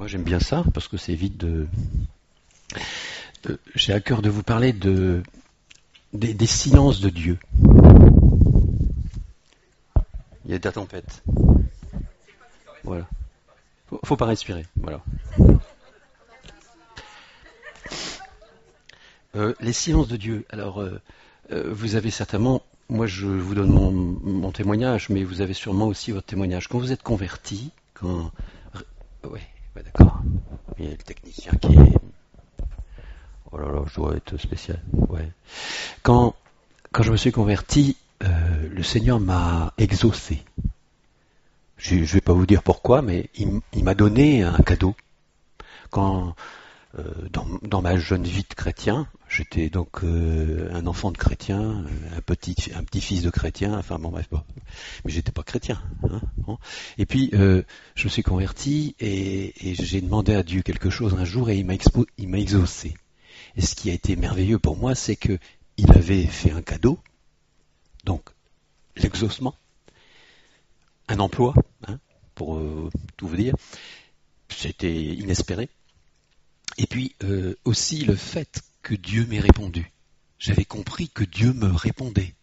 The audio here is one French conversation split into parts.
Moi j'aime bien ça parce que c'est vite j'ai à cœur de vous parler des silences de Dieu. Il y a de la tempête. Voilà. Faut pas respirer. Voilà. Les silences de Dieu. Alors, vous avez certainement, moi je vous donne mon témoignage, mais vous avez sûrement aussi votre témoignage. Quand vous êtes converti, ouais, d'accord. Il y a le technicien qui est... Oh là là, je dois être spécial. Ouais. Quand je me suis converti, le Seigneur m'a exaucé. Je ne vais pas vous dire pourquoi, mais il m'a donné un cadeau. Quand dans ma jeune vie de chrétien, j'étais donc un enfant de chrétien, un petit-fils de chrétien, enfin bon bref, mais j'étais pas chrétien. Hein, bon. Et puis je me suis converti et j'ai demandé à Dieu quelque chose un jour et il m'a exaucé. Et ce qui a été merveilleux pour moi, c'est que il avait fait un cadeau, donc l'exaucement, un emploi, hein, pour tout vous dire, c'était inespéré. Et puis aussi le fait que Dieu m'ait répondu. J'avais compris que Dieu me répondait.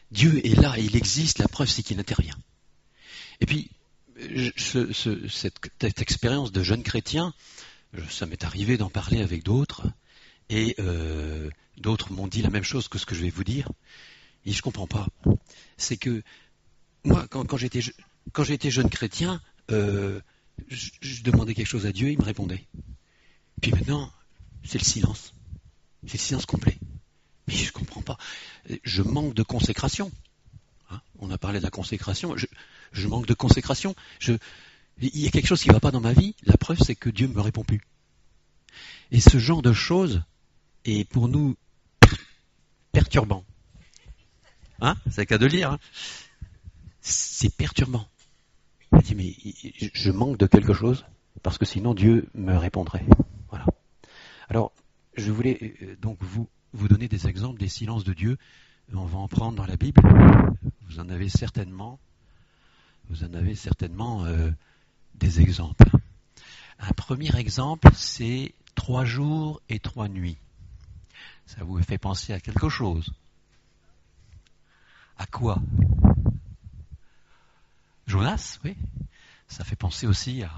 Dieu est là, il existe, la preuve c'est qu'il intervient. Et puis cette expérience de jeune chrétien, ça m'est arrivé d'en parler avec d'autres, et d'autres m'ont dit la même chose que ce que je vais vous dire, et je comprends pas. C'est que moi, quand j'étais jeune chrétien, je demandais quelque chose à Dieu, il me répondait. Puis maintenant, c'est le silence. C'est le silence complet. Mais je ne comprends pas. Je manque de consécration. Hein, on a parlé de la consécration. Je manque de consécration. Il y a quelque chose qui ne va pas dans ma vie. La preuve, c'est que Dieu ne me répond plus. Et ce genre de choses est pour nous perturbant. Hein, c'est le cas de lire. Hein. C'est perturbant. Je me dis, mais je manque de quelque chose parce que sinon Dieu me répondrait. Voilà. Alors, je voulais donc vous donner des exemples des silences de Dieu. On va en prendre dans la Bible. Vous en avez certainement des exemples. Un premier exemple, c'est 3 jours et 3 nuits. Ça vous fait penser à quelque chose? À quoi? Jonas, oui. Ça fait penser aussi à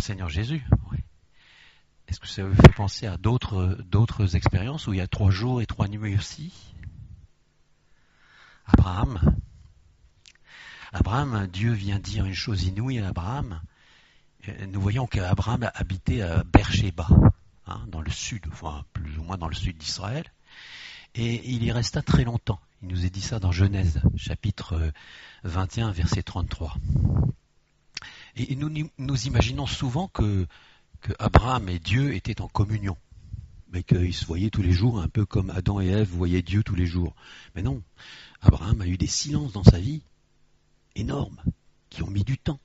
Seigneur Jésus. Oui. Est-ce que ça vous fait penser à d'autres expériences où il y a 3 jours et 3 nuits aussi? Abraham, Dieu vient dire une chose inouïe à Abraham. Nous voyons qu'Abraham habitait à Beersheba, hein, dans le sud, enfin plus ou moins dans le sud d'Israël, et il y resta très longtemps. Il nous est dit ça dans Genèse, chapitre 21, verset 33. Et nous imaginons souvent que Abraham et Dieu étaient en communion, mais qu'ils se voyaient tous les jours, un peu comme Adam et Ève voyaient Dieu tous les jours. Mais non, Abraham a eu des silences dans sa vie énormes, qui ont mis du temps.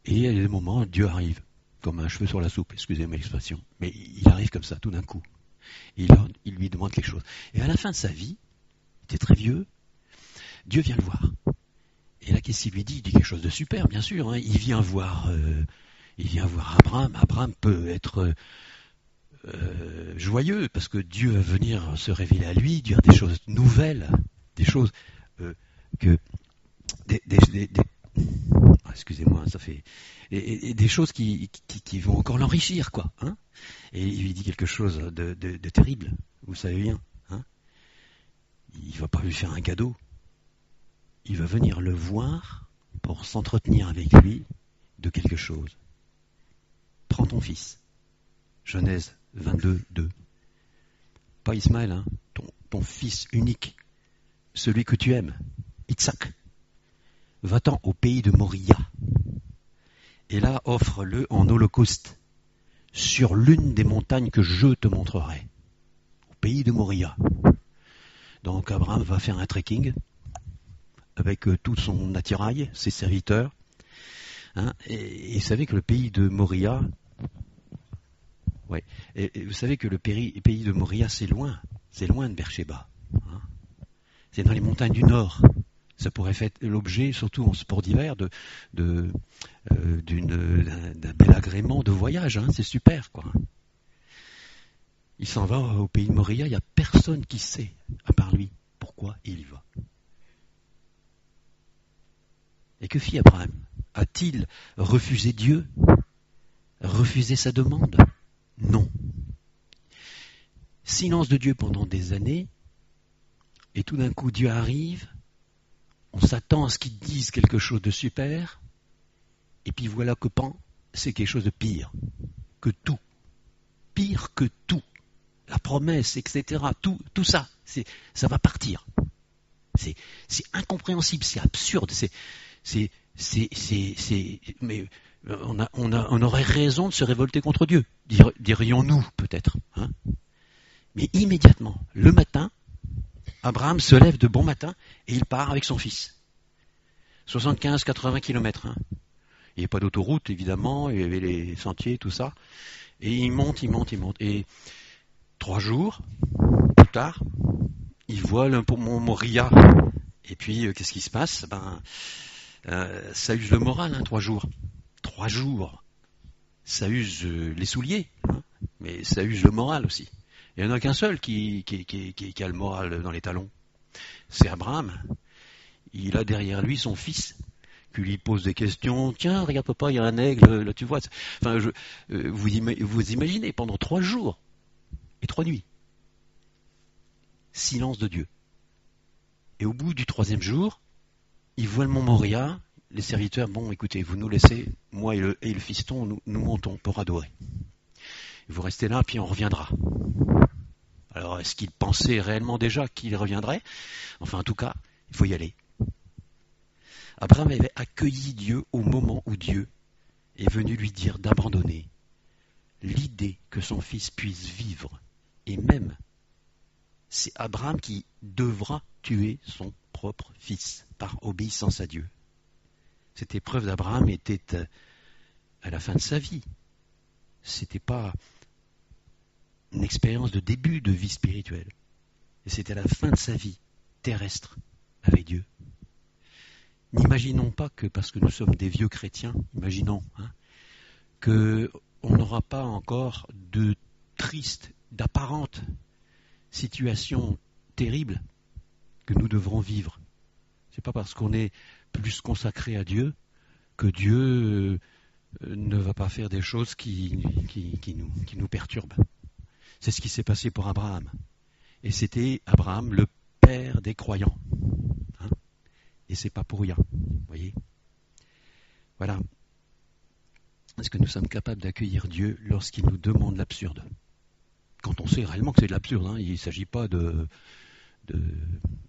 Et il y a des moments, Dieu arrive, comme un cheveu sur la soupe, excusez-moi l'expression, mais il arrive comme ça, tout d'un coup. Et il lui demande quelque chose. Et à la fin de sa vie, il était très vieux, Dieu vient le voir. Et là, qu'est-ce qu'il lui dit? Il dit quelque chose de super, bien sûr. Hein. Il vient voir Abraham. Abraham peut être joyeux, parce que Dieu va venir se révéler à lui, dire des choses nouvelles, des choses excusez-moi, ça fait... Et des choses qui vont encore l'enrichir, quoi. Hein, et il lui dit quelque chose de terrible, vous savez bien. Hein, il ne va pas lui faire un cadeau. Il va venir le voir pour s'entretenir avec lui de quelque chose. Prends ton fils. Genèse 22, 2. Pas Ismaël, hein, ton fils unique, celui que tu aimes, Itzhak. Va-t'en au pays de Moria. Et là, offre-le en holocauste sur l'une des montagnes que je te montrerai. Au pays de Moria. Donc Abraham va faire un trekking avec tout son attirail, ses serviteurs. Hein, et vous savez que le pays de Moria, ouais, et vous savez que le pays de Moria, c'est loin de Beersheba. Hein, c'est dans les montagnes du nord. Ça pourrait faire l'objet, surtout en sport d'hiver, d'un agrément de voyage, hein, c'est super, quoi. Il s'en va au pays de Moria, il n'y a personne qui sait, à part lui, pourquoi il y va. Et que fit Abraham? A-t-il refusé Dieu? Refusé sa demande? Non. Silence de Dieu pendant des années, et tout d'un coup Dieu arrive, on s'attend à ce qu'il dise quelque chose de super, et puis voilà que pan, c'est quelque chose de pire que tout. Pire que tout. La promesse, etc. Tout ça, ça va partir. C'est incompréhensible, c'est absurde, mais on aurait raison de se révolter contre Dieu, dirions-nous peut-être. Hein. Mais immédiatement, le matin, Abraham se lève de bon matin et il part avec son fils. 75-80 kilomètres. Hein. Il n'y a pas d'autoroute, évidemment, il y avait les sentiers, tout ça. Et il monte. Et 3 jours plus tard, il voit le mont Moria. Et puis, qu'est-ce qui se passe? Ça use le moral, 3 jours. 3 jours. Ça use les souliers, hein, mais ça use le moral aussi. Il n'y en a qu'un seul qui a le moral dans les talons. C'est Abraham. Il a derrière lui son fils, qui lui pose des questions. Tiens, regarde papa, il y a un aigle, là tu vois. Enfin, vous imaginez, pendant 3 jours et 3 nuits, silence de Dieu. Et au bout du 3e jour, il voit le mont Moria. Les serviteurs, bon, écoutez, vous nous laissez, moi et le fiston, nous montons pour adorer. Vous restez là, puis on reviendra. Alors, est-ce qu'il pensait réellement déjà qu'il reviendrait? Enfin, en tout cas, il faut y aller. Abraham avait accueilli Dieu au moment où Dieu est venu lui dire d'abandonner l'idée que son fils puisse vivre. Et même, c'est Abraham qui devra tuer son propre fils par obéissance à Dieu. Cette épreuve d'Abraham était à la fin de sa vie. C'était pas une expérience de début de vie spirituelle. Et c'était à la fin de sa vie terrestre avec Dieu. N'imaginons pas que parce que nous sommes des vieux chrétiens, imaginons, qu'on n'aura pas encore de tristes, d'apparentes situations terribles que nous devrons vivre. C'est pas parce qu'on est plus consacré à Dieu que Dieu ne va pas faire des choses qui nous perturbent. C'est ce qui s'est passé pour Abraham. Et c'était Abraham, le père des croyants. Hein. Et c'est pas pour rien. Vous voyez ? Voilà. Est-ce que nous sommes capables d'accueillir Dieu lorsqu'il nous demande l'absurde ? Quand on sait réellement que c'est de l'absurde, hein, il ne s'agit pas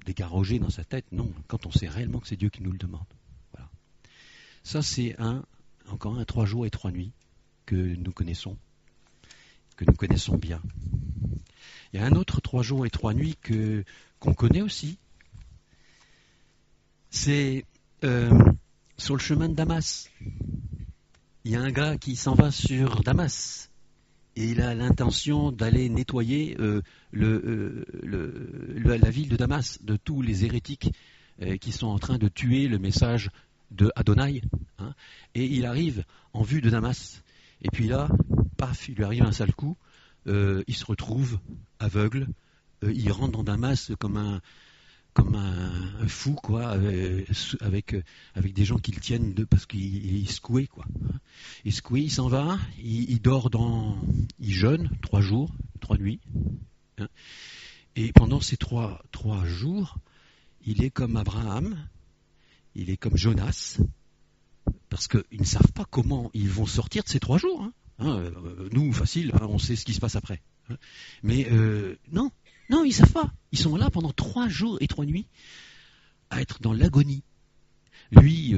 d'égarroger dans sa tête, non. Quand on sait réellement que c'est Dieu qui nous le demande. Voilà. Ça, c'est encore un 3 jours et 3 nuits que nous connaissons bien. Il y a un autre 3 jours et 3 nuits qu'on connaît aussi. C'est sur le chemin de Damas. Il y a un gars qui s'en va sur Damas et il a l'intention d'aller nettoyer la ville de Damas de tous les hérétiques qui sont en train de tuer le message de Adonai. Hein, et il arrive en vue de Damas. Et puis là, paf, il lui arrive un sale coup. Il se retrouve aveugle. Il rentre dans Damas comme un fou, quoi, avec des gens qui le tiennent parce qu'il est secoué, quoi. Il est secoué, il s'en va, il dort il jeûne 3 jours, 3 nuits. Hein, et pendant ces 3 jours, il est comme Abraham, il est comme Jonas, parce qu'ils ne savent pas comment ils vont sortir de ces 3 jours. Nous, facile, on sait ce qui se passe après. Mais non, ils ne savent pas. Ils sont là pendant 3 jours et 3 nuits à être dans l'agonie. Lui,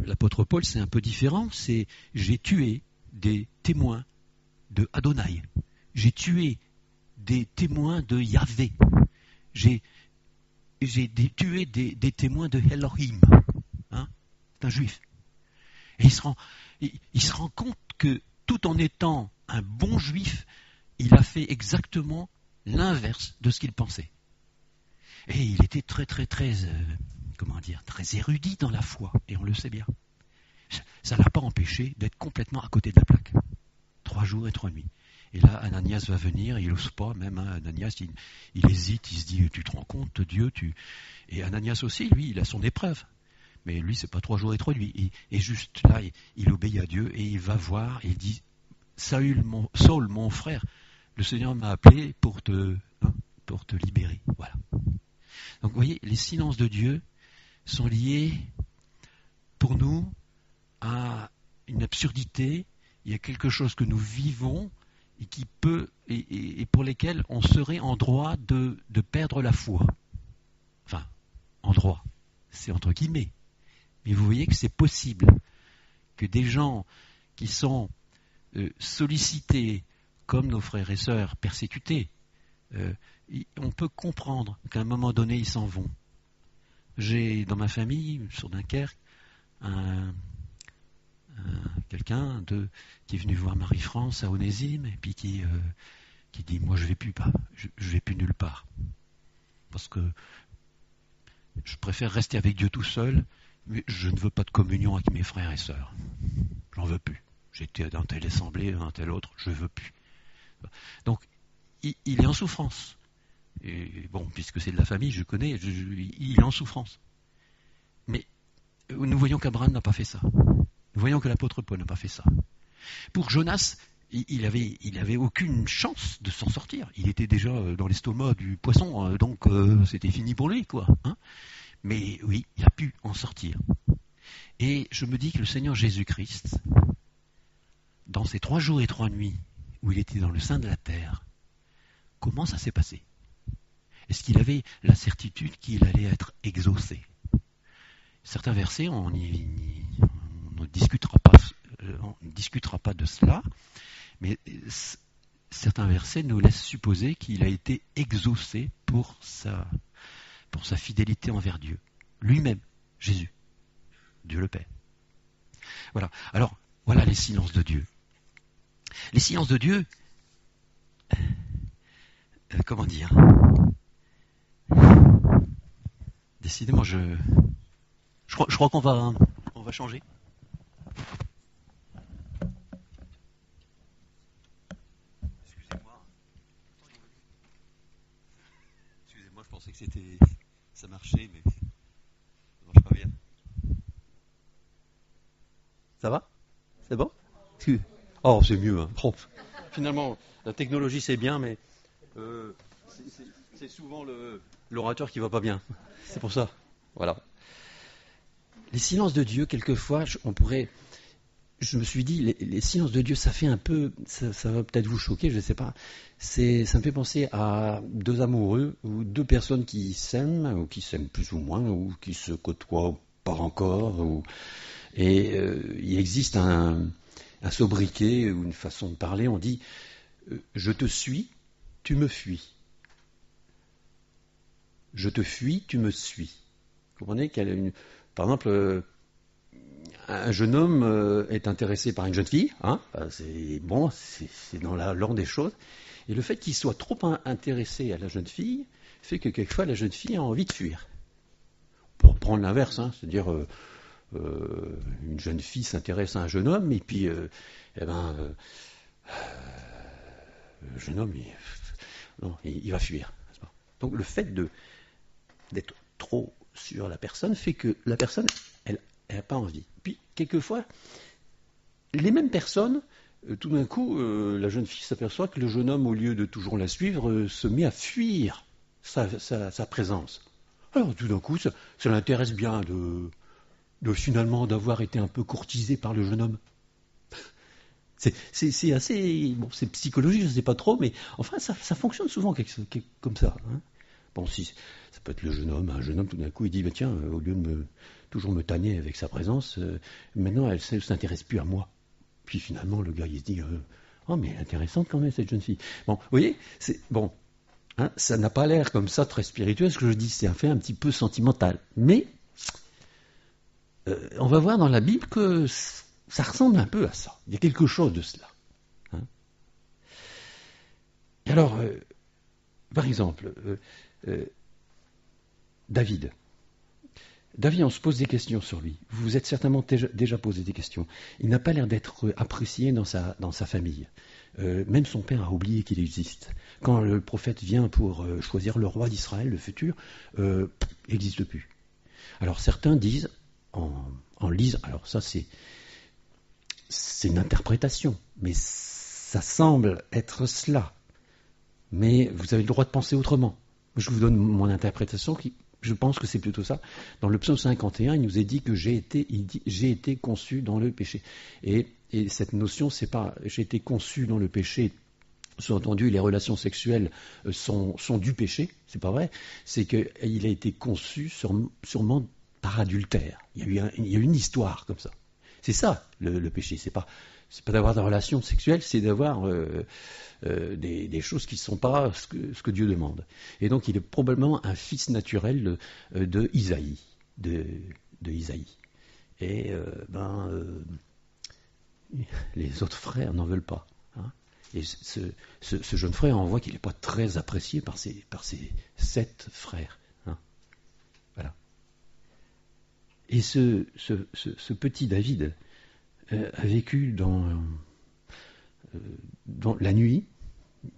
l'apôtre Paul, c'est un peu différent. C'est « j'ai tué des témoins de Adonai. J'ai tué des témoins de Yahvé. J'ai tué des témoins de Elohim. » C'est un juif. Et il se rend compte que tout en étant un bon juif, il a fait exactement l'inverse de ce qu'il pensait. Et il était très, très, très, très érudit dans la foi, et on le sait bien. ça ne l'a pas empêché d'être complètement à côté de la plaque. 3 jours et 3 nuits. Et là, Ananias va venir, il n'ose pas, même Ananias, il hésite, il se dit, tu te rends compte, Dieu, Et Ananias aussi, lui, il a son épreuve. Mais lui, c'est pas 3 jours et 3 nuits. Et juste là, il obéit à Dieu et il va voir, et il dit, Saül, Saul, mon frère, le Seigneur m'a appelé pour te libérer. Voilà. Donc, vous voyez, les silences de Dieu sont liés, pour nous, à une absurdité. Il y a quelque chose que nous vivons et qui peut et pour lesquels on serait en droit de perdre la foi. Enfin, en droit, c'est entre guillemets. Mais vous voyez que c'est possible que des gens qui sont sollicités comme nos frères et sœurs persécutés, on peut comprendre qu'à un moment donné, ils s'en vont. J'ai dans ma famille, sur Dunkerque, quelqu'un qui est venu voir Marie-France à Onésime et puis qui dit moi je vais plus nulle part parce que je préfère rester avec Dieu tout seul, mais je ne veux pas de communion avec mes frères et sœurs, j'en veux plus, j'étais dans telle assemblée, dans telle autre, je veux plus. Donc il est en souffrance, et bon, puisque c'est de la famille, je connais, il est en souffrance, mais nous voyons qu'Abraham n'a pas fait ça. Nous voyons que l'apôtre Paul n'a pas fait ça. Pour Jonas, il avait aucune chance de s'en sortir. Il était déjà dans l'estomac du poisson, donc c'était fini pour lui, quoi. Hein. Mais oui, il a pu en sortir. Et je me dis que le Seigneur Jésus-Christ, dans ces 3 jours et 3 nuits où il était dans le sein de la terre, comment ça s'est passé? Est-ce qu'il avait la certitude qu'il allait être exaucé? Certains versets, on ne discutera pas de cela, mais certains versets nous laissent supposer qu'il a été exaucé pour sa fidélité envers Dieu. Lui-même, Jésus, Dieu le Père. Voilà. Alors, voilà les silences de Dieu. Les silences de Dieu, comment dire? Décidément, je crois qu'on va changer. Excusez-moi, je pensais que ça marchait, mais ça marche pas bien. Ça va? C'est bon? Oh, c'est mieux. Hein. Finalement, la technologie c'est bien, mais c'est souvent l'orateur qui va pas bien. C'est pour ça. Voilà. Les silences de Dieu, quelquefois, je me suis dit, les silences de Dieu, ça fait un peu, ça va peut-être vous choquer, je ne sais pas. Ça me fait penser à 2 amoureux ou 2 personnes qui s'aiment, ou qui s'aiment plus ou moins, ou qui se côtoient pas encore. Il existe un sobriquet ou une façon de parler, on dit je te suis, tu me fuis. Je te fuis, tu me suis. Vous comprenez par exemple, un jeune homme est intéressé par une jeune fille, hein, c'est dans l'ordre des choses, et le fait qu'il soit trop intéressé à la jeune fille fait que quelquefois la jeune fille a envie de fuir. Pour prendre l'inverse, hein, c'est-à-dire une jeune fille s'intéresse à un jeune homme, et puis le jeune homme il va fuir. Donc le fait d'être trop sur la personne fait que la personne elle n'a pas envie. Puis quelquefois les mêmes personnes, tout d'un coup la jeune fille s'aperçoit que le jeune homme, au lieu de toujours la suivre, se met à fuir sa présence. Alors tout d'un coup ça l'intéresse bien finalement d'avoir été un peu courtisé par le jeune homme. C'est assez, bon, c'est psychologique, je ne sais pas trop, mais enfin ça fonctionne souvent comme ça. Hein. Bon, si ça peut être un jeune homme tout d'un coup il dit tiens, au lieu de toujours me tanner avec sa présence, maintenant elle ne s'intéresse plus à moi. Puis finalement le gars il se dit oh mais intéressante quand même cette jeune fille. Bon, vous voyez, c'est bon, hein, ça n'a pas l'air comme ça très spirituel ce que je dis, c'est un fait un petit peu sentimental, mais on va voir dans la Bible que ça ressemble un peu à ça. Il y a quelque chose de cela. Hein. Et alors, par exemple, David. David, on se pose des questions sur lui. Vous vous êtes certainement déjà posé des questions. Il n'a pas l'air d'être apprécié dans sa famille. Même son père a oublié qu'il existe. Quand le prophète vient pour choisir le roi d'Israël, le futur, il n'existe plus. Alors certains disent, en lisant, alors ça c'est une interprétation, mais ça semble être cela. Mais vous avez le droit de penser autrement. Je vous donne mon interprétation qui... Je pense que c'est plutôt ça. Dans le psaume 51, il nous est dit que j'ai été conçu dans le péché. Et cette notion, c'est pas j'ai été conçu dans le péché. Sous-entendu, les relations sexuelles sont du péché. C'est pas vrai. C'est qu'il a été conçu sûrement par adultère. Il y a eu une histoire comme ça. C'est ça le péché. C'est pas d'avoir des relations sexuelles, c'est d'avoir des choses qui ne sont pas ce que Dieu demande. Et donc il est probablement un fils naturel de Isaïe. Et les autres frères n'en veulent pas. Hein. Et ce jeune frère, on voit qu'il n'est pas très apprécié par ses 7 frères. Hein. Voilà. Et ce petit David a vécu dans la nuit,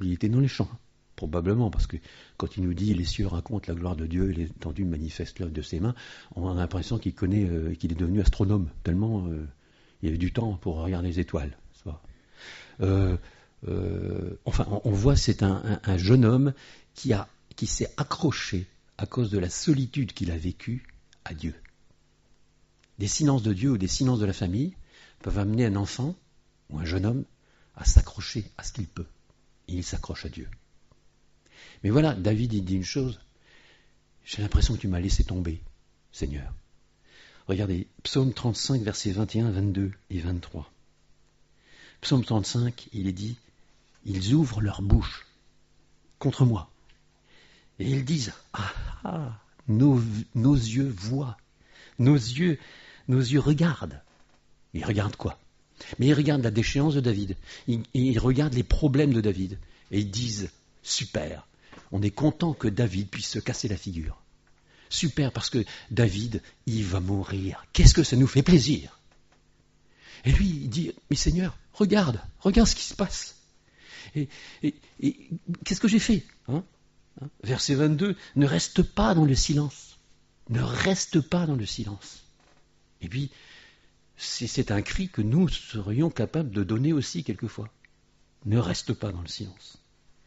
il était dans les champs, probablement, parce que quand il nous dit les cieux racontent la gloire de Dieu, l'étendue manifeste l'œuvre de ses mains, on a l'impression qu'il est devenu astronome, tellement il y avait du temps pour regarder les étoiles. Enfin, on voit c'est un jeune homme qui s'est accroché à cause de la solitude qu'il a vécue à Dieu. Des silences de Dieu ou des silences de la famille peuvent amener un enfant ou un jeune homme à s'accrocher à ce qu'il peut. Et il s'accroche à Dieu. Mais voilà, David, il dit une chose. J'ai l'impression que tu m'as laissé tomber, Seigneur. Regardez, Psaume 35, versets 21, 22 et 23. Psaume 35, il est dit, ils ouvrent leur bouche contre moi. Et ils disent, nos yeux voient, nos yeux regardent. Ils regardent quoi? Mais ils regardent la déchéance de David. Ils regardent les problèmes de David. Et ils disent, super, on est content que David puisse se casser la figure. Super, parce que David, il va mourir. Qu'est-ce que ça nous fait plaisir? Et lui, il dit, mais Seigneur, regarde ce qui se passe. Et qu'est-ce que j'ai fait? Verset 22, ne reste pas dans le silence. Ne reste pas dans le silence. Et puis, c'est un cri que nous serions capables de donner aussi quelquefois. Ne reste pas dans le silence.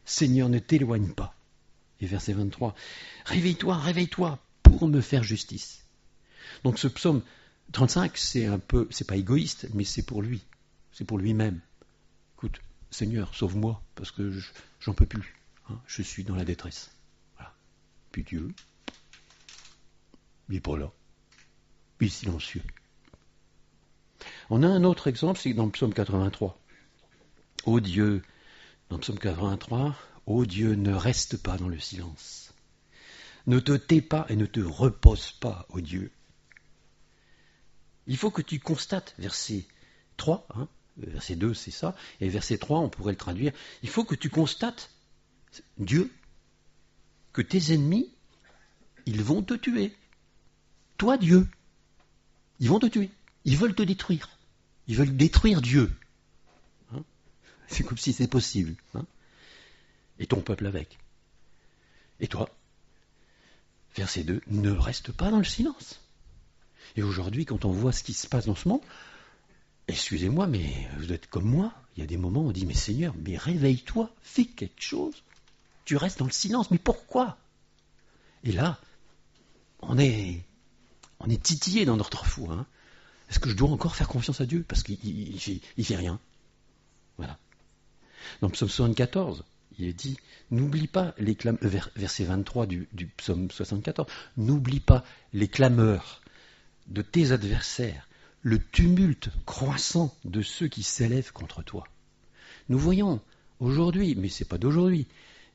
Seigneur, ne t'éloigne pas. Et verset 23, réveille-toi pour me faire justice. Donc ce psaume 35, c'est pas égoïste, mais c'est pour lui. C'est pour lui-même. Écoute, Seigneur, sauve-moi, parce que j'en peux plus. Je suis dans la détresse. Voilà. Puis Dieu, il n'est pas là. Il est silencieux. On a un autre exemple, c'est dans le psaume 83. Ô Dieu, dans le psaume 83, ô Dieu, ne reste pas dans le silence. Ne te tais pas et ne te repose pas, ô Dieu. Il faut que tu constates, verset 3, verset 2 c'est ça, et verset 3 on pourrait le traduire, il faut que tu constates, Dieu, que tes ennemis, ils vont te tuer. Toi, Dieu, ils vont te tuer. Ils veulent te détruire. Ils veulent détruire Dieu. C'est comme si c'est possible. Et ton peuple avec. Et toi, verset 2, ne reste pas dans le silence. Et aujourd'hui, quand on voit ce qui se passe dans ce monde, excusez-moi, mais vous êtes comme moi, il y a des moments où on dit, mais Seigneur, mais réveille-toi, fais quelque chose. Tu restes dans le silence, mais pourquoi? Et là, on est titillé dans notre fou. Est-ce que je dois encore faire confiance à Dieu? Parce qu'il fait rien. Voilà. Dans le psaume 74, il est dit, n'oublie pas les verset 23 du psaume 74, n'oublie pas les clameurs de tes adversaires, le tumulte croissant de ceux qui s'élèvent contre toi. Nous voyons aujourd'hui, mais ce n'est pas d'aujourd'hui,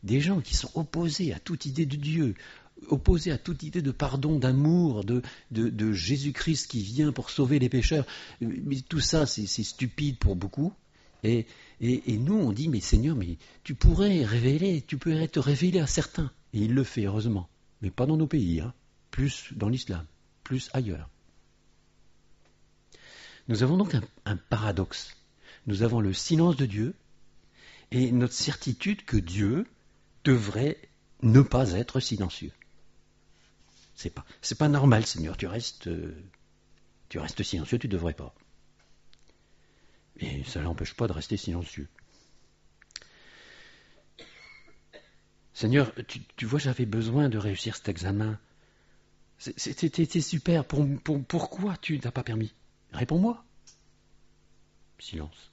des gens qui sont opposés à toute idée de Dieu, opposés à toute idée de pardon, d'amour, de Jésus-Christ qui vient pour sauver les pécheurs. Mais tout ça, c'est stupide pour beaucoup. Et nous, on dit, mais Seigneur, mais tu pourrais te révéler à certains. Et il le fait, heureusement. Mais pas dans nos pays, plus dans l'islam. plus ailleurs. Nous avons donc un paradoxe. Nous avons le silence de Dieu et notre certitude que Dieu devrait ne pas être silencieux. C'est pas normal, Seigneur, tu restes silencieux, tu ne devrais pas. Et ça ne l'empêche pas de rester silencieux. Seigneur, tu vois, j'avais besoin de réussir cet examen. C'était super. Pourquoi tu n'as pas permis? Réponds-moi. Silence.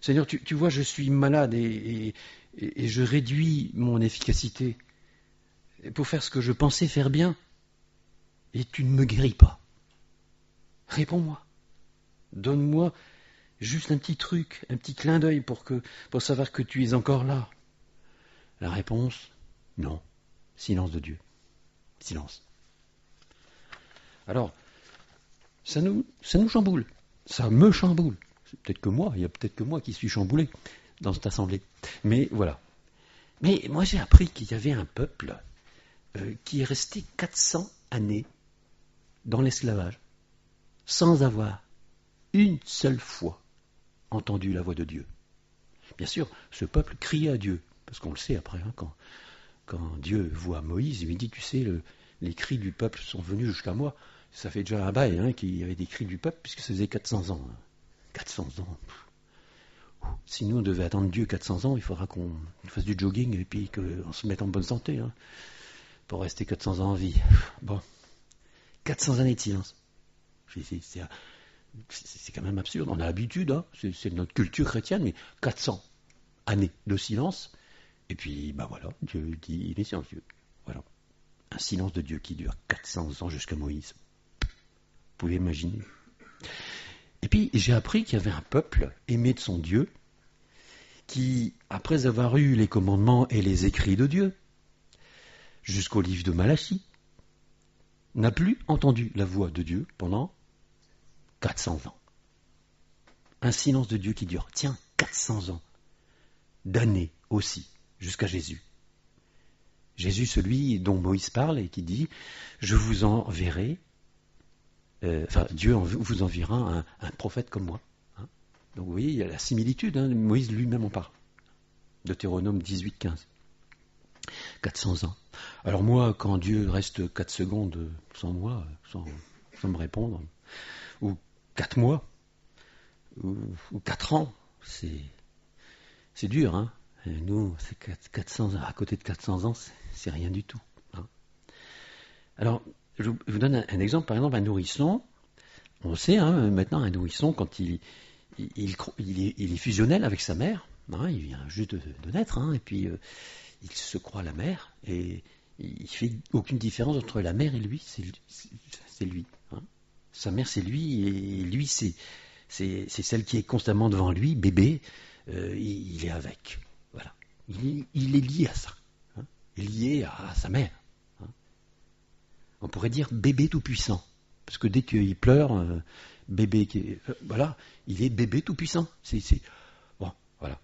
Seigneur, tu vois, je suis malade et je réduis mon efficacité pour faire ce que je pensais faire bien. Et tu ne me guéris pas. Réponds-moi. Donne-moi juste un petit truc, un petit clin d'œil pour savoir que tu es encore là. La réponse, non. Silence de Dieu. Silence. Alors, ça nous chamboule. Ça me chamboule. C'est peut-être que moi, il y a peut-être que moi qui suis chamboulé dans cette assemblée. Mais voilà. Mais moi j'ai appris qu'il y avait un peuple qui est resté 400 années dans l'esclavage, sans avoir une seule fois entendu la voix de Dieu. Bien sûr, ce peuple criait à Dieu, parce qu'on le sait après, hein, quand Dieu voit Moïse, il lui dit, tu sais, les cris du peuple sont venus jusqu'à moi. Ça fait déjà un bail hein, qu'il y avait des cris du peuple, puisque ça faisait 400 ans. 400 ans. Si nous on devait attendre Dieu 400 ans, il faudra qu'on fasse du jogging et puis qu'on se mette en bonne santé hein, pour rester 400 ans en vie. Bon, 400 années de silence. C'est quand même absurde. On a l'habitude, hein, c'est notre culture chrétienne, mais 400 années de silence. Et puis, ben voilà, Dieu dit, il est silencieux. Voilà. Un silence de Dieu qui dure 400 ans jusqu'à Moïse. Vous pouvez imaginer. Et puis, j'ai appris qu'il y avait un peuple aimé de son Dieu qui, après avoir eu les commandements et les écrits de Dieu, jusqu'au livre de Malachie, n'a plus entendu la voix de Dieu pendant 400 ans. Un silence de Dieu qui dure, 400 ans, d'années aussi, jusqu'à Jésus. Jésus, celui dont Moïse parle et qui dit « Je vous enverrai », Dieu vous enverra un prophète comme moi. Hein. Donc vous voyez, il y a la similitude, hein, Moïse lui-même en parle. Deutéronome 18, 15. 400 ans. Alors moi, quand Dieu reste 4 secondes sans moi, sans me répondre, ou 4 mois, ou 4 ans, c'est dur. Hein. Et nous, c'est 400, à côté de 400 ans, c'est rien du tout. Hein. Alors, je vous donne un exemple, par exemple, un nourrisson. On sait, hein, maintenant, un nourrisson, quand il est fusionnel avec sa mère, hein, il vient juste de naître, hein, et puis il se croit la mère, et il ne fait aucune différence entre la mère et lui, c'est lui. Hein. Sa mère, c'est lui, et lui, c'est celle qui est constamment devant lui, bébé, il est avec. Voilà. Il est lié à ça. Hein. Il est lié à sa mère. On pourrait dire bébé tout-puissant. Parce que dès qu'il pleure, bébé, voilà, il est bébé tout-puissant. Bon, voilà.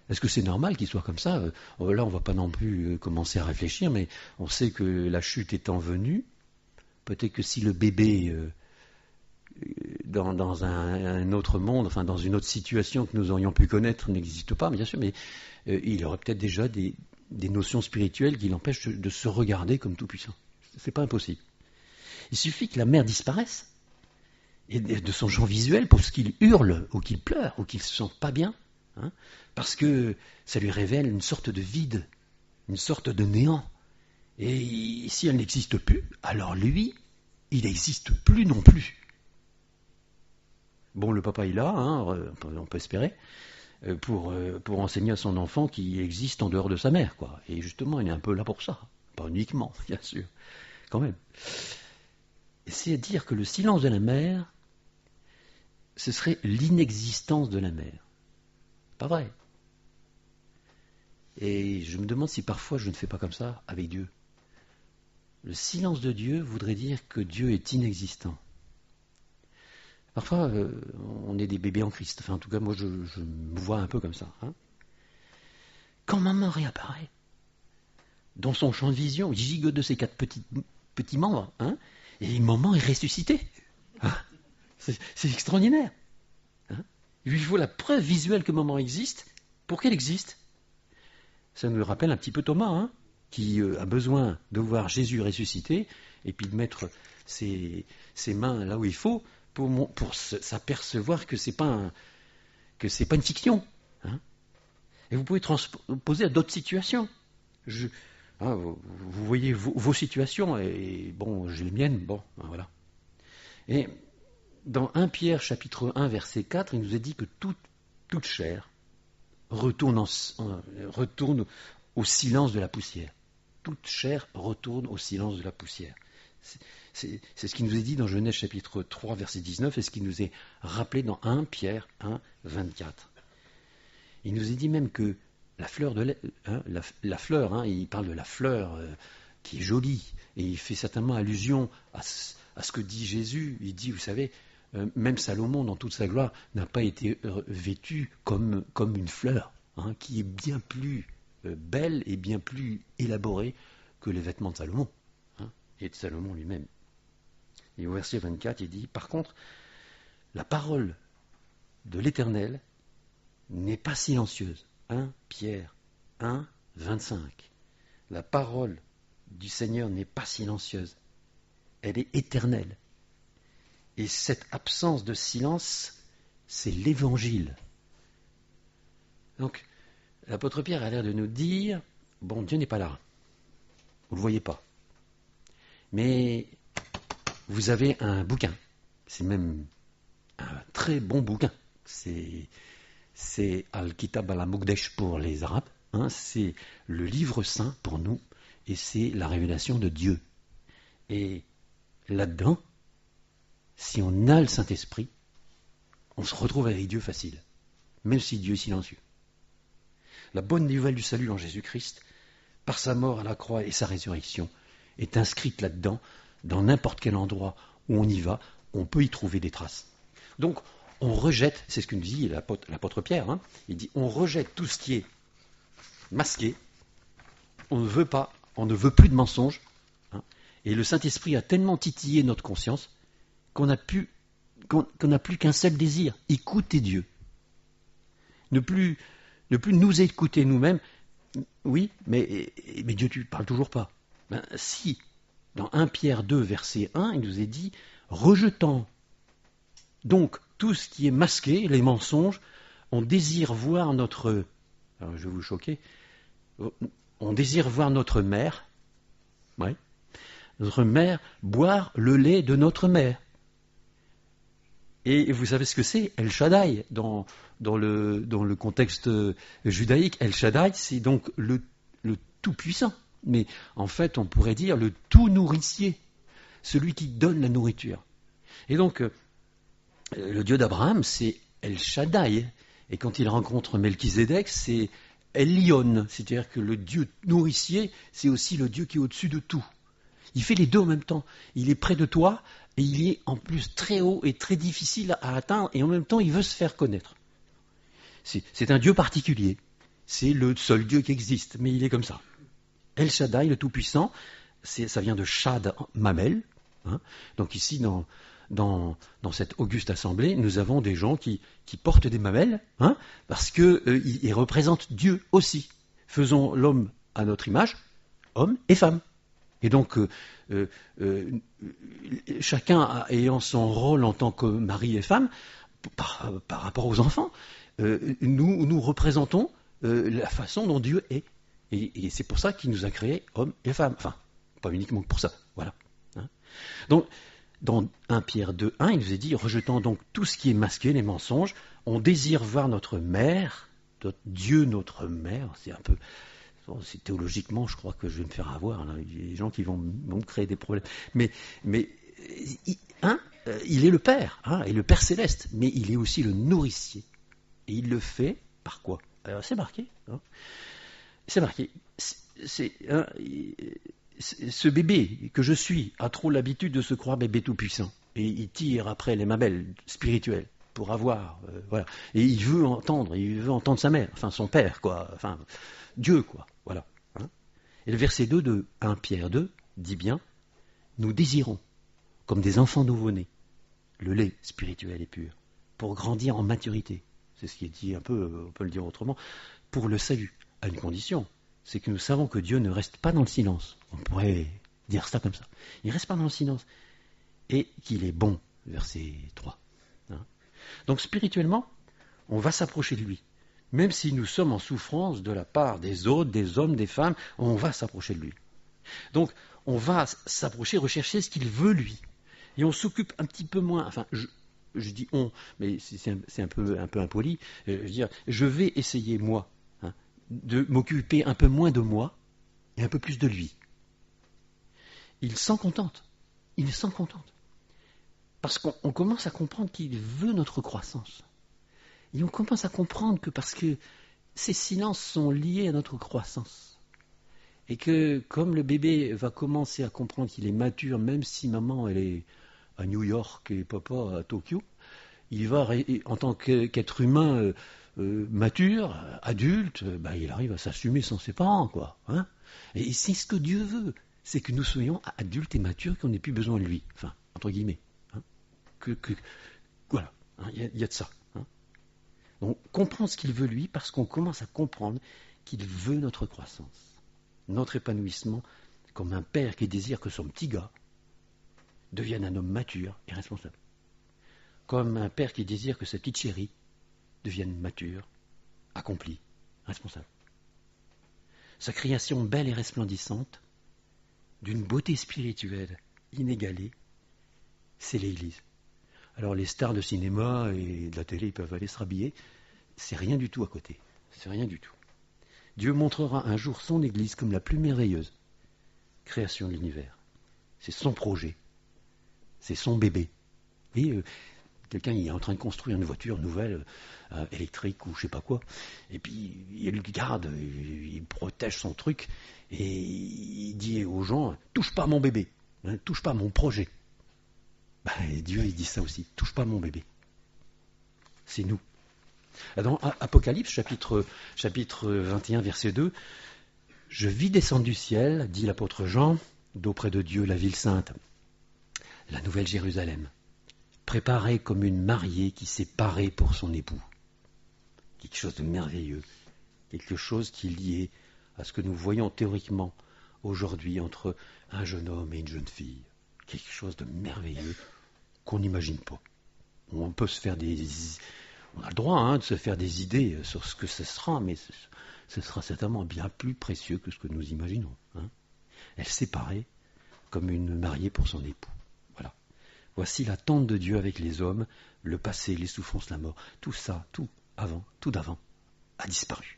Est-ce que c'est normal qu'il soit comme ça? Là, on ne va pas non plus commencer à réfléchir, mais on sait que la chute étant venue, peut-être que si le bébé, dans un autre monde, enfin dans une autre situation que nous aurions pu connaître, n'existe pas, bien sûr, mais il aurait peut-être déjà des notions spirituelles qui l'empêchent de se regarder comme tout-puissant. C'est pas impossible. Il suffit que la mère disparaisse et de son champ visuel pour qu'il hurle ou qu'il pleure ou qu'il se sente pas bien, hein, parce que ça lui révèle une sorte de vide, une sorte de néant. Et si elle n'existe plus, alors lui, il n'existe plus non plus. Bon, le papa est là, hein, on peut espérer, pour enseigner à son enfant qui existe en dehors de sa mère, quoi. Et justement, il est un peu là pour ça, pas uniquement, bien sûr. Quand même. C'est à dire que le silence de la mère, ce serait l'inexistence de la mère. Pas vrai. Et je me demande si parfois je ne fais pas comme ça avec Dieu. Le silence de Dieu voudrait dire que Dieu est inexistant. Parfois, on est des bébés en Christ. Enfin, en tout cas, moi, je me vois un peu comme ça. Hein. Quand maman réapparaît, dans son champ de vision, il gigote de ses 4 petits membres, hein, Et maman est ressuscitée. Hein, c'est extraordinaire. Hein. Il lui faut la preuve visuelle que maman existe pour qu'elle existe. Ça nous rappelle un petit peu Thomas, hein, qui a besoin de voir Jésus ressuscité et puis de mettre ses mains là où il faut pour s'apercevoir que c'est pas une fiction. Hein. Et vous pouvez transposer à d'autres situations. Vous voyez vos situations, et bon, j'ai les miennes, bon, voilà. Et dans 1 Pierre chapitre 1 verset 4, il nous est dit que toute chair retourne au silence de la poussière. Toute chair retourne au silence de la poussière. C'est ce qui nous est dit dans Genèse chapitre 3 verset 19 et ce qui nous est rappelé dans 1 Pierre 1 24. Il nous est dit même que la fleur, il parle de la fleur qui est jolie, et il fait certainement allusion à ce que dit Jésus. Il dit, vous savez, même Salomon, dans toute sa gloire, n'a pas été vêtu comme une fleur, hein, qui est bien plus belle et bien plus élaborée que les vêtements de Salomon, hein, et de Salomon lui-même. Et au verset 24, il dit, par contre, la parole de l'Éternel n'est pas silencieuse. 1 Pierre 1, 25. La parole du Seigneur n'est pas silencieuse. Elle est éternelle. Et cette absence de silence, c'est l'Évangile. Donc, l'apôtre Pierre a l'air de nous dire, bon, Dieu n'est pas là. Vous ne le voyez pas. Mais vous avez un bouquin. C'est même un très bon bouquin. C'est Al-Kitab al-Mukdesh pour les Arabes, hein, c'est le livre saint pour nous, et c'est la révélation de Dieu. Et là-dedans, si on a le Saint-Esprit, on se retrouve avec Dieu facile, même si Dieu est silencieux. La bonne nouvelle du salut en Jésus-Christ, par sa mort à la croix et sa résurrection, est inscrite là-dedans, dans n'importe quel endroit où on y va, on peut y trouver des traces. Donc, on rejette, c'est ce que nous dit l'apôtre Pierre, hein, il dit, on rejette tout ce qui est masqué, on ne veut plus de mensonges, hein, et le Saint-Esprit a tellement titillé notre conscience qu'on n'a plus qu'un seul désir, écouter Dieu. Ne plus nous écouter nous-mêmes, oui, mais Dieu, tu ne parles toujours pas. Ben, si, dans 1 Pierre 2, verset 1, il nous est dit, rejetant donc tout ce qui est masqué, les mensonges, on désire voir notre... Alors je vais vous choquer. On désire voir notre mère, ouais, notre mère boire le lait de notre mère. Et vous savez ce que c'est? El Shaddai, dans le contexte judaïque, El Shaddai, c'est donc le tout-puissant. Mais en fait, on pourrait dire le tout-nourricier, celui qui donne la nourriture. Et donc, le Dieu d'Abraham, c'est El Shaddai. Et quand il rencontre Melchizedek, c'est Elyon. C'est-à-dire que le Dieu nourricier, c'est aussi le Dieu qui est au-dessus de tout. Il fait les deux en même temps. Il est près de toi, et il est en plus très haut et très difficile à atteindre, et en même temps, il veut se faire connaître. C'est un Dieu particulier. C'est le seul Dieu qui existe, mais il est comme ça. El Shaddai, le Tout-Puissant, ça vient de Shad Mamel. Hein. Donc ici, dans cette auguste assemblée, nous avons des gens qui portent des mamelles, hein, parce qu'ils représentent Dieu aussi. Faisons l'homme à notre image, homme et femme. Et donc, chacun ayant son rôle en tant que mari et femme, par rapport aux enfants, nous représentons la façon dont Dieu est. Et c'est pour ça qu'il nous a créés hommes et femmes. Enfin, pas uniquement pour ça. Voilà. Hein. Donc, dans 1 Pierre 2, 1, il nous est dit, rejetant donc tout ce qui est masqué, les mensonges, on désire voir notre mère, Dieu notre mère, c'est un peu... Théologiquement, je crois que je vais me faire avoir. Là. Il y a des gens qui vont me créer des problèmes. Mais il est le Père, hein, et le Père céleste, mais il est aussi le nourricier. Et il le fait par quoi? Alors, c'est marqué. Hein. C'est marqué. Ce bébé que je suis a trop l'habitude de se croire bébé tout-puissant. Et il tire après les mamelles spirituelles pour avoir... voilà. Et il veut entendre sa mère, enfin son père, quoi. Enfin, Dieu, quoi. Voilà. Hein. Et le verset 2 de 1 Pierre 2 dit bien, nous désirons comme des enfants nouveau-nés. Le lait spirituel et pur, pour grandir en maturité. C'est ce qui est dit un peu, on peut le dire autrement, pour le salut, à une condition, c'est que nous savons que Dieu ne reste pas dans le silence. On pourrait dire ça comme ça. Il ne reste pas dans le silence. Et qu'il est bon, verset 3. Donc spirituellement, on va s'approcher de lui. Même si nous sommes en souffrance de la part des autres, des hommes, des femmes, on va s'approcher de lui. Donc on va s'approcher, rechercher ce qu'il veut lui. Et on s'occupe un petit peu moins, enfin je dis on, mais c'est un peu impoli, je veux dire, je vais essayer moi, de m'occuper un peu moins de moi et un peu plus de lui. Il s'en contente, parce qu'on commence à comprendre qu'il veut notre croissance. Et on commence à comprendre que parce que ces silences sont liés à notre croissance. Et que comme le bébé va commencer à comprendre qu'il est mature, même si maman elle est à New York et papa à Tokyo, il va, en tant qu'être humain mature, adulte, il arrive à s'assumer sans ses parents, quoi. Et c'est ce que Dieu veut, c'est que nous soyons adultes et matures, qu'on n'ait plus besoin de lui, enfin, entre guillemets. Voilà, il y a de ça. Donc, comprendre ce qu'il veut lui, parce qu'on commence à comprendre qu'il veut notre croissance, notre épanouissement, comme un père qui désire que son petit gars devienne un homme mature et responsable. Comme un père qui désire que sa petite chérie devienne mature, accomplie, responsable. Sa création belle et resplendissante, d'une beauté spirituelle inégalée, c'est l'Église. Alors les stars de cinéma et de la télé, ils peuvent aller se rhabiller, c'est rien du tout à côté. C'est rien du tout. Dieu montrera un jour son Église comme la plus merveilleuse création de l'univers. C'est son projet. C'est son bébé. Et quelqu'un est en train de construire une voiture nouvelle, électrique ou je sais pas quoi, et puis il garde, il protège son truc, et il dit aux gens, touche pas à mon bébé, touche pas à mon projet. Dieu il dit ça aussi, touche pas à mon bébé. C'est nous. Dans Apocalypse, chapitre 21, verset 2, je vis descendre du ciel, dit l'apôtre Jean, d'auprès de Dieu la ville sainte, la nouvelle Jérusalem, préparée comme une mariée qui s'est parée pour son époux. Quelque chose de merveilleux, quelque chose qui est lié à ce que nous voyons théoriquement aujourd'hui entre un jeune homme et une jeune fille. Quelque chose de merveilleux qu'on n'imagine pas. On peut se faire on a le droit de se faire des idées sur ce que ce sera, mais ce sera certainement bien plus précieux que ce que nous imaginons. Elle s'est parée comme une mariée pour son époux. Voilà. Voici l'attente de Dieu avec les hommes, le passé, les souffrances, la mort. Tout ça, tout d'avant, a disparu.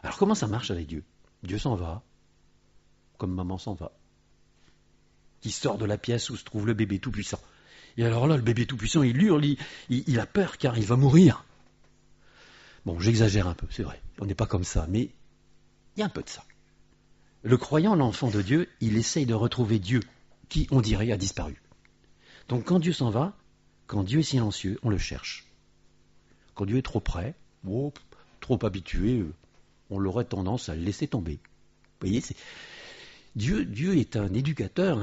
Alors comment ça marche avec Dieu ? Dieu s'en va, comme maman s'en va, qui sort de la pièce où se trouve le bébé tout-puissant. Et alors là, le bébé tout-puissant, il hurle, il a peur car il va mourir. Bon, j'exagère un peu, c'est vrai, on n'est pas comme ça, mais il y a un peu de ça. Le croyant, l'enfant de Dieu, il essaye de retrouver Dieu, qui, on dirait, a disparu. Donc quand Dieu s'en va, quand Dieu est silencieux, on le cherche. Quand Dieu est trop près, trop habitué, on aurait tendance à le laisser tomber. Vous voyez, Dieu est un éducateur,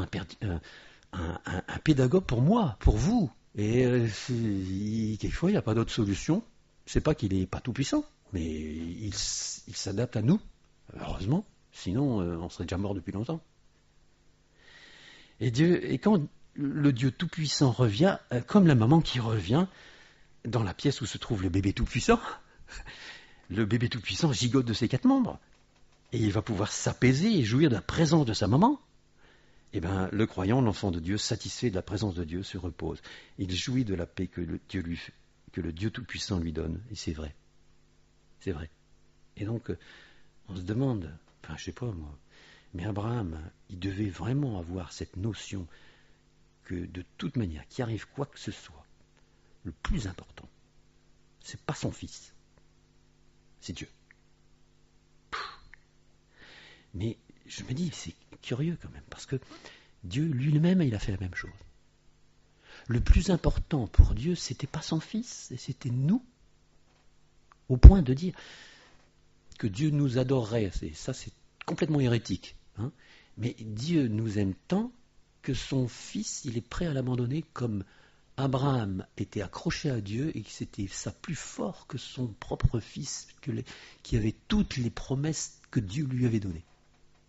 un pédagogue pour moi, pour vous. Et quelquefois, il n'y a pas d'autre solution. C'est pas qu'il n'est pas tout puissant, mais il s'adapte à nous, heureusement. Sinon, on serait déjà mort depuis longtemps. Et quand le Dieu tout-puissant revient, comme la maman qui revient dans la pièce où se trouve le bébé tout-puissant, le bébé tout-puissant gigote de ses 4 membres. Et il va pouvoir s'apaiser et jouir de la présence de sa maman. Le croyant, l'enfant de Dieu, satisfait de la présence de Dieu, se repose. Il jouit de la paix que le Dieu tout-puissant lui donne. Et c'est vrai. C'est vrai. Et donc, on se demande, je sais pas moi, mais Abraham, il devait vraiment avoir cette notion que de toute manière, qu'il arrive quoi que ce soit, le plus important, c'est pas son fils, c'est Dieu. Mais je me dis, c'est curieux quand même, parce que Dieu lui-même, il a fait la même chose. Le plus important pour Dieu, c'était pas son fils, et c'était nous. Au point de dire que Dieu nous adorerait, c'est complètement hérétique. Mais Dieu nous aime tant que son fils, il est prêt à l'abandonner comme Abraham était accroché à Dieu et que c'était ça plus fort que son propre fils, qui avait toutes les promesses que Dieu lui avait données.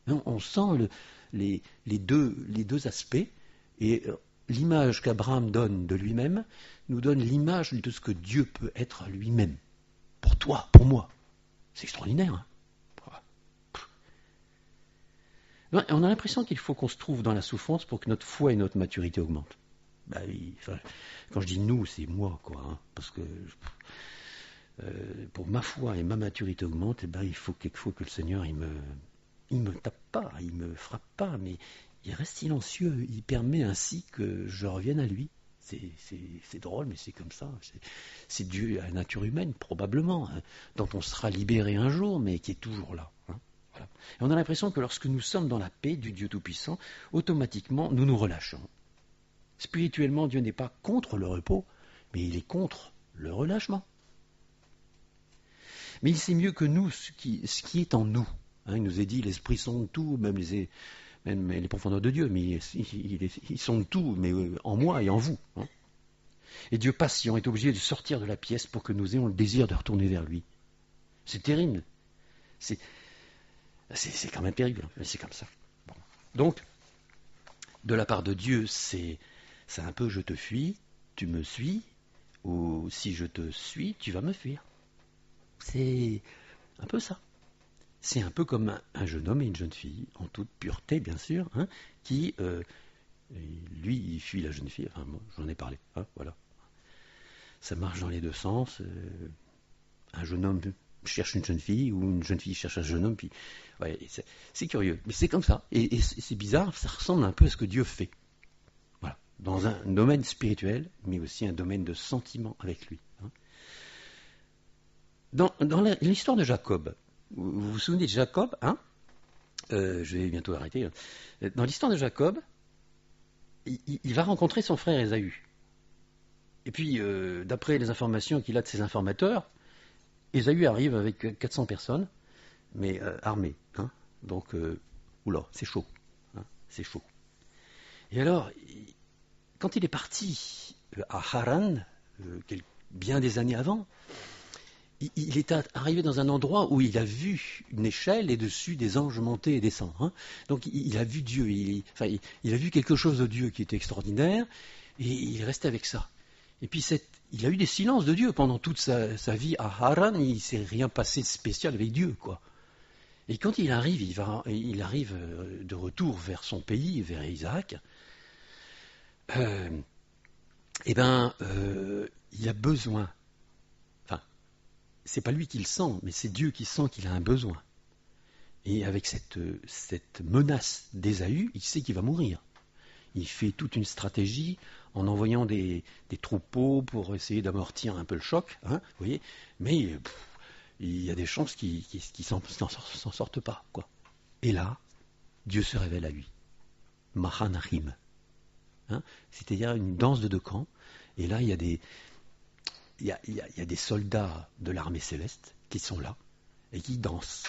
On sent les deux aspects, et l'image qu'Abraham donne de lui-même nous donne l'image de ce que Dieu peut être lui-même. Pour toi, pour moi. C'est extraordinaire. Hein. On a l'impression qu'il faut qu'on se trouve dans la souffrance pour que notre foi et notre maturité augmentent. Bah, quand je dis nous, c'est moi, quoi. Hein, parce que pour ma foi et ma maturité augmente, il faut quelquefois que le Seigneur il me tape pas, il me frappe pas, mais il reste silencieux. Il permet ainsi que je revienne à lui. C'est drôle, mais c'est comme ça. C'est dû à la nature humaine, probablement, hein, dont on sera libéré un jour, mais qui est toujours là. Hein, voilà. Et on a l'impression que lorsque nous sommes dans la paix du Dieu Tout-Puissant, automatiquement, nous nous relâchons. Spirituellement, Dieu n'est pas contre le repos, mais il est contre le relâchement. Mais il sait mieux que nous ce qui est en nous. Hein, il nous a dit, l'Esprit sonde tout, même les profondeurs de Dieu, mais il sonde tout, mais en moi et en vous. Hein. Et Dieu patient est obligé de sortir de la pièce pour que nous ayons le désir de retourner vers lui. C'est terrible. C'est quand même terrible, mais c'est comme ça. Bon. Donc, de la part de Dieu, c'est un peu je te fuis, tu me suis, ou si je te suis, tu vas me fuir. C'est un peu ça. C'est un peu comme un jeune homme et une jeune fille, en toute pureté bien sûr, hein, qui, lui, il fuit la jeune fille, enfin moi, j'en ai parlé, hein, voilà. Ça marche dans les deux sens, un jeune homme cherche une jeune fille, ou une jeune fille cherche un jeune homme, puis ouais, c'est curieux, mais c'est comme ça, et c'est bizarre, ça ressemble un peu à ce que Dieu fait. Voilà, dans un domaine spirituel, mais aussi un domaine de sentiment avec lui. Hein. Dans l'histoire de Jacob, vous vous souvenez de Jacob, hein, je vais bientôt arrêter. Dans l'histoire de Jacob, il va rencontrer son frère Ésaü. Et puis, d'après les informations qu'il a de ses informateurs, Ésaü arrive avec 400 personnes, mais armées. Hein. Donc, oula, c'est chaud. Hein, c'est chaud. Et alors, quand il est parti à Haran, bien des années avant, il est arrivé dans un endroit où il a vu une échelle et dessus des anges monter et descendre. Hein. Donc il a vu Dieu, il a vu quelque chose de Dieu qui était extraordinaire, et il est resté avec ça. Et puis il a eu des silences de Dieu pendant toute sa vie à Haran, il ne s'est rien passé de spécial avec Dieu, quoi. Et quand il arrive, il arrive de retour vers son pays, vers Isaac, il a besoin. C'est pas lui qui le sent, mais c'est Dieu qui sent qu'il a un besoin. Et avec cette menace d'Ésaü, il sait qu'il va mourir. Il fait toute une stratégie en envoyant des troupeaux pour essayer d'amortir un peu le choc, hein, vous voyez. Mais il y a des chances qu'il s'en sortent pas, quoi. Et là, Dieu se révèle à lui. Mahanachim. Hein, c'est-à-dire une danse de deux camps. Et là, il y a des soldats de l'armée céleste qui sont là et qui dansent.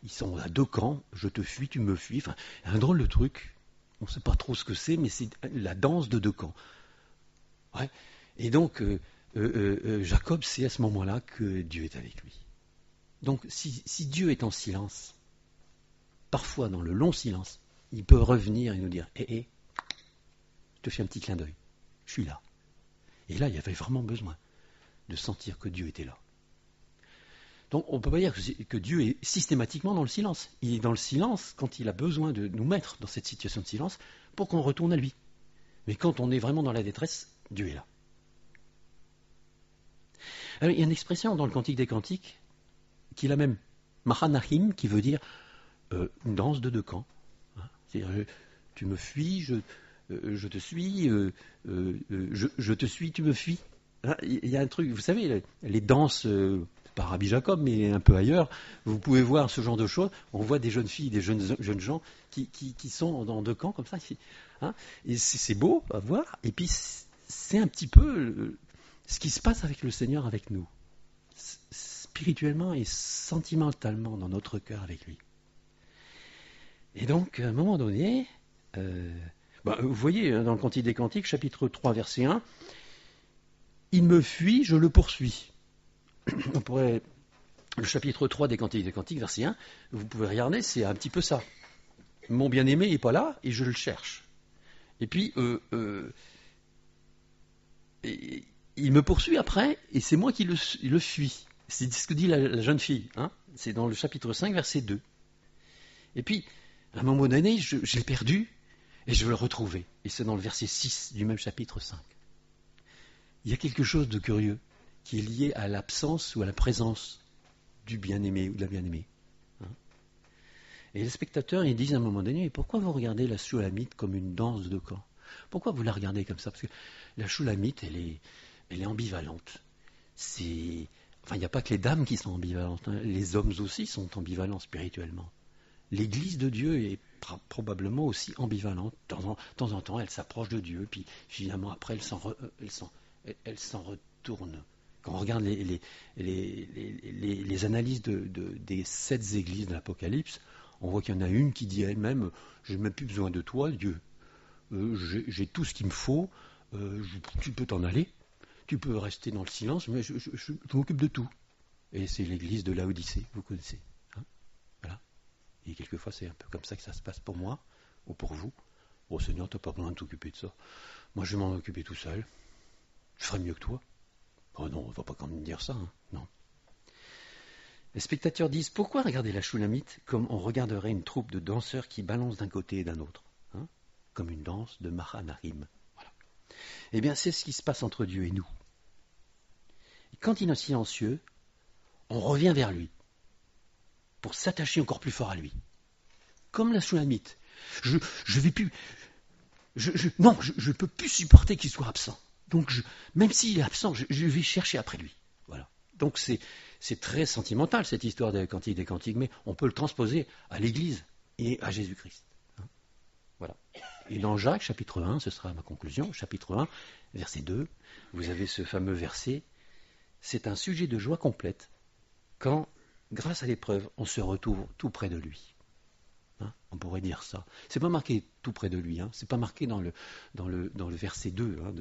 Ils sont à deux camps, je te fuis, tu me fuis. Enfin, un drôle de truc. On ne sait pas trop ce que c'est, mais c'est la danse de deux camps. Ouais. Et donc, Jacob sait à ce moment-là que Dieu est avec lui. Donc, si Dieu est en silence, parfois dans le long silence, il peut revenir et nous dire je te fais un petit clin d'œil, je suis là. Et là, il y avait vraiment besoin de sentir que Dieu était là. Donc, on ne peut pas dire que Dieu est systématiquement dans le silence. Il est dans le silence quand il a besoin de nous mettre dans cette situation de silence pour qu'on retourne à lui. Mais quand on est vraiment dans la détresse, Dieu est là. Alors, il y a une expression dans le Cantique des Cantiques qui est la même. Mahanachim, qui veut dire une danse de deux camps. C'est-à-dire, tu me fuis, je te suis, je te suis, tu me fuis. Il y a un truc, vous savez, les danses, pas Rabbi Jacob, mais un peu ailleurs, vous pouvez voir ce genre de choses. On voit des jeunes filles, des jeunes gens qui sont dans deux camps comme ça. Hein, et c'est beau à voir. Et puis, c'est un petit peu ce qui se passe avec le Seigneur, avec nous. Spirituellement et sentimentalement dans notre cœur avec lui. Et donc, à un moment donné, Vous voyez, dans le Cantique des Cantiques, chapitre 3, verset 1, il me fuit, je le poursuis. On pourrait, le chapitre 3 des Cantiques, verset 1, vous pouvez regarder, c'est un petit peu ça. Mon bien-aimé n'est pas là et je le cherche. Et puis, il me poursuit après et c'est moi qui le fuis. C'est ce que dit la jeune fille. Hein, c'est dans le chapitre 5, verset 2. Et puis, à un moment donné, je l'ai perdu et je veux le retrouver. Et c'est dans le verset 6 du même chapitre 5. Il y a quelque chose de curieux qui est lié à l'absence ou à la présence du bien-aimé ou de la bien-aimée. Hein. Et les spectateurs, ils disent à un moment donné, pourquoi vous regardez la Shulamite comme une danse de camp? Pourquoi vous la regardez comme ça? Parce que la Shulamite, elle est ambivalente. Il n'y a pas que les dames qui sont ambivalentes, hein. Les hommes aussi sont ambivalents spirituellement. L'Église de Dieu est probablement aussi ambivalente. De temps en temps, elle s'approche de Dieu, puis finalement, après, elle s'en retourne. Quand on regarde les analyses des 7 églises de l'Apocalypse, on voit qu'il y en a une qui dit elle-même, je n'ai même plus besoin de toi, Dieu. J'ai tout ce qu'il me faut, tu peux t'en aller, tu peux rester dans le silence, mais je m'occupe de tout. Et c'est l'église de Laodicée, vous connaissez. Hein, voilà. Et quelquefois, c'est un peu comme ça que ça se passe pour moi, ou pour vous. Oh Seigneur, tu n'as pas besoin de t'occuper de ça. Moi, je vais m'en occuper tout seul. Je ferai mieux que toi. Oh non, on ne va pas quand même dire ça. Hein. Non. Les spectateurs disent, pourquoi regarder la Shulamite comme on regarderait une troupe de danseurs qui balancent d'un côté et d'un autre, hein, comme une danse de Mahanaïm. Voilà. Eh bien, c'est ce qui se passe entre Dieu et nous. Et quand il est silencieux, on revient vers lui pour s'attacher encore plus fort à lui. Comme la Shulamite. Je vais plus. Je peux plus supporter qu'il soit absent. Donc, même s'il est absent, je vais chercher après lui. Voilà. Donc, c'est très sentimental, cette histoire des Cantiques, mais on peut le transposer à l'Église et à Jésus-Christ. Hein, voilà. Et dans Jacques, chapitre 1, ce sera ma conclusion, chapitre 1, verset 2, vous avez ce fameux verset, c'est un sujet de joie complète quand, grâce à l'épreuve, on se retrouve tout près de lui. Hein, on pourrait dire ça. C'est pas marqué tout près de lui, hein, c'est pas marqué dans le verset 2 hein,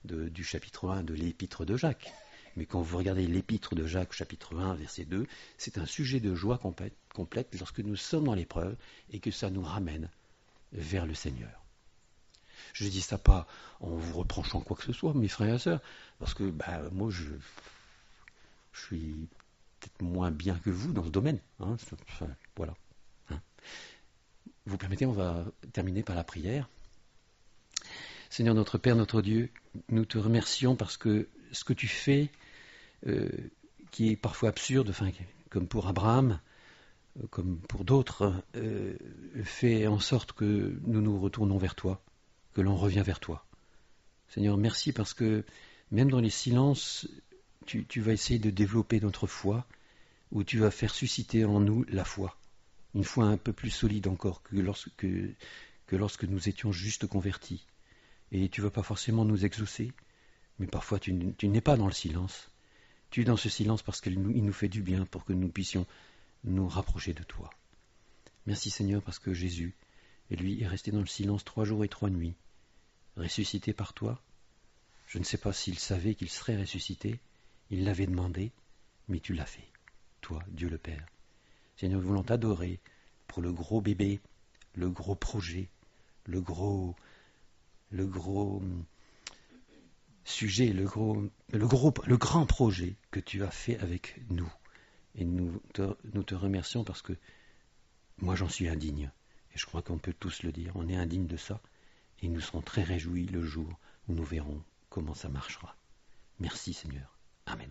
du chapitre 1 de l'épître de Jacques. Mais quand vous regardez l'épître de Jacques, chapitre 1, verset 2, c'est un sujet de joie complète lorsque nous sommes dans l'épreuve et que ça nous ramène vers le Seigneur. Je ne dis ça pas en vous reprochant quoi que ce soit, mes frères et sœurs, parce que moi, je suis peut-être moins bien que vous dans ce domaine. Hein, voilà. Hein. Vous permettez, on va terminer par la prière. Seigneur notre Père, notre Dieu, nous te remercions parce que ce que tu fais, qui est parfois absurde, comme pour Abraham, comme pour d'autres, fait en sorte que nous nous retournons vers toi, que l'on revient vers toi. Seigneur, merci parce que même dans les silences, tu vas essayer de développer notre foi, ou tu vas faire susciter en nous la foi, une foi un peu plus solide encore que lorsque nous étions juste convertis. Et tu ne vas pas forcément nous exaucer, mais parfois tu n'es pas dans le silence. Tu es dans ce silence parce qu'il nous fait du bien pour que nous puissions nous rapprocher de toi. Merci Seigneur parce que Jésus, lui, est resté dans le silence 3 jours et 3 nuits, ressuscité par toi. Je ne sais pas s'il savait qu'il serait ressuscité, il l'avait demandé, mais tu l'as fait, toi, Dieu le Père. Seigneur, nous voulons t'adorer pour le gros bébé, le gros projet, le sujet, le grand projet que tu as fait avec nous. Et nous te remercions parce que moi j'en suis indigne. Et je crois qu'on peut tous le dire. On est indigne de ça. Et nous serons très réjouis le jour où nous verrons comment ça marchera. Merci Seigneur. Amen.